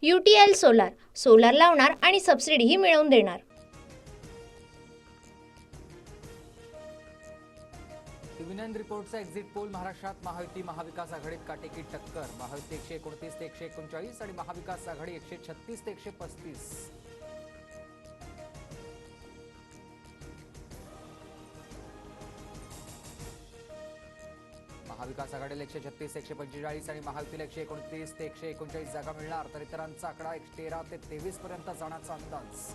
UTL solar लावणार आणि सबसिडीही मिळवून देणार। युनियन रिपोर्टचा एक्झिट पोल महाराष्ट्रात महायुती महाविकास आघाडीत काटेकी टक्कर। महायुती 129 ते 139 आणि महाविकास आघाडी 136 ते 135। महाविकास आघाडीला 136 ते 145 आणि महायुतीला 129 ते 139 जागा मिळणार, तर इतरांचा आकडा 13 ते 23 पर्यंत जाण्याचा अंदाज।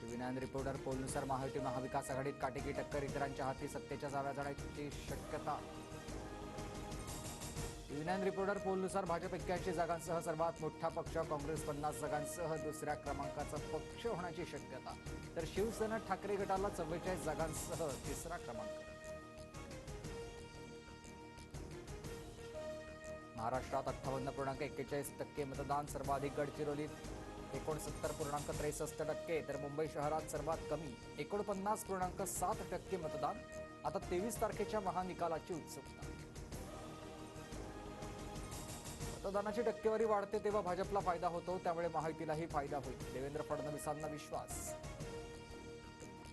युनियन रिपोर्टर पोलनुसार महायुती महाविकास आघाडीत काटेकी टक्कर, इतरांच्या हाती सत्तेच्या जागा जाण्याची शक्यता। युनियन रिपोर्टर पोलनुसार भाजप 81 जागांसह सर्वात मोठा पक्ष, काँग्रेस 50 जागांसह दुसऱ्या क्रमांकाचा पक्ष होण्याची शक्यता, तर शिवसेना ठाकरे गटाला 44 जागांसह तिसरा क्रमांक। महाराष्ट्रात 58.41% मतदान, सर्वाधिक गडचिरोलीत 69.63%, तर मुंबई शहरात सर्वात कमी 49.7% मतदान। आता 23 तारखेच्या महानिकालाची उत्सुकता। मतदानाची टक्केवारी वाढते तेव्हा भाजपला फायदा होतो, त्यामुळे महायुतीलाही फायदा होईल, देवेंद्र फडणवीसांना विश्वास।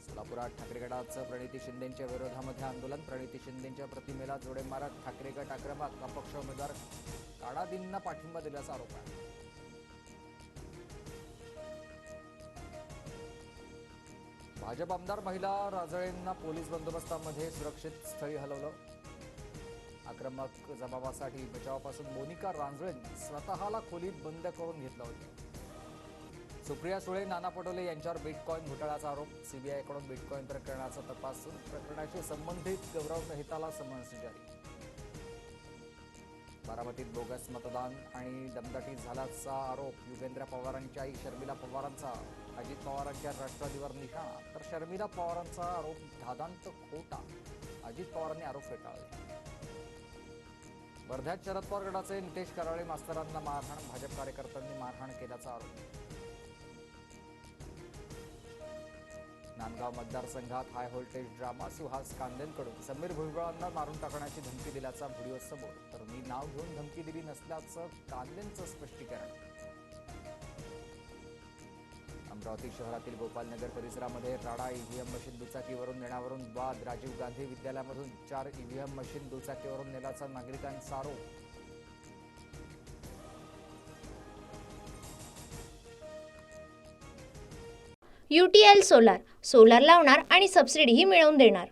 सोलापुरात ठाकरे गटाचं प्रणिती शिंदेंच्या विरोधामध्ये आंदोलन, प्रणिती शिंदेंच्या प्रतिमेला जोडे मारत ठाकरे गट आक्रमक, अपक्ष उमेदवार काळादींना पाठिंबा दिल्याचा आरोप आहे। भाजप आमदार महिला राजळेंना पोलीस बंदोबस्तामध्ये सुरक्षित स्थळी हलवलं। आक्रमक जबाबासाठी बचावापासून मोनिका रांजळेंनी स्वतःला खोलीत बंद करून घेतलं होतं। सुप्रिया सुळे, नाना पटोले यांच्यावर बिटकॉइन घोटाळ्याचा आरोप, सीबीआयकडून बिटकॉइन प्रकरणाचा तपास सुरू, प्रकरणाशी संबंधित गौरव मेहताला समन्स जारी। बारामतीत बोगस मतदान आणि दमदाटी झाल्याचा आरोप, युगेंद्र पवारांची आई शर्मिला पवारांचा, अजित पवारांच्या राष्ट्रवादीवर निशाणा, तर शर्मिला पवारांचा आरोप धादांत खोटा, अजित पवारांनी आरोप फेटाळले। वर्ध्यात शरद पवार गटाचे नितेश कराळे मास्तरांना मारहाण, भाजप कार्यकर्त्यांनी मारहाण केल्याचा आरोप। नांदगाव मतदारसंघात हाय व्होल्टेज ड्रामा, सुहास कांदेंकडून समीर भुजबळांना मारून टाकण्याची धमकी दिल्याचा व्हिडिओ समोर, तर मी नाव घेऊन धमकी दिली नसल्याचं कांदेंचं स्पष्टीकरण। अमरावती शहरातील गोपालनगर परिसरामध्ये राडा, ईव्हीएम मशीन दुचाकीवरून नेण्यावरून वाद, राजीव गांधी विद्यालयामधून 4 ईव्हीएम मशीन दुचाकीवरून नेल्याचा नागरिकांचा आरोप। UTL सोलार लावणार आणि सबसिडीही मिळवून देणार।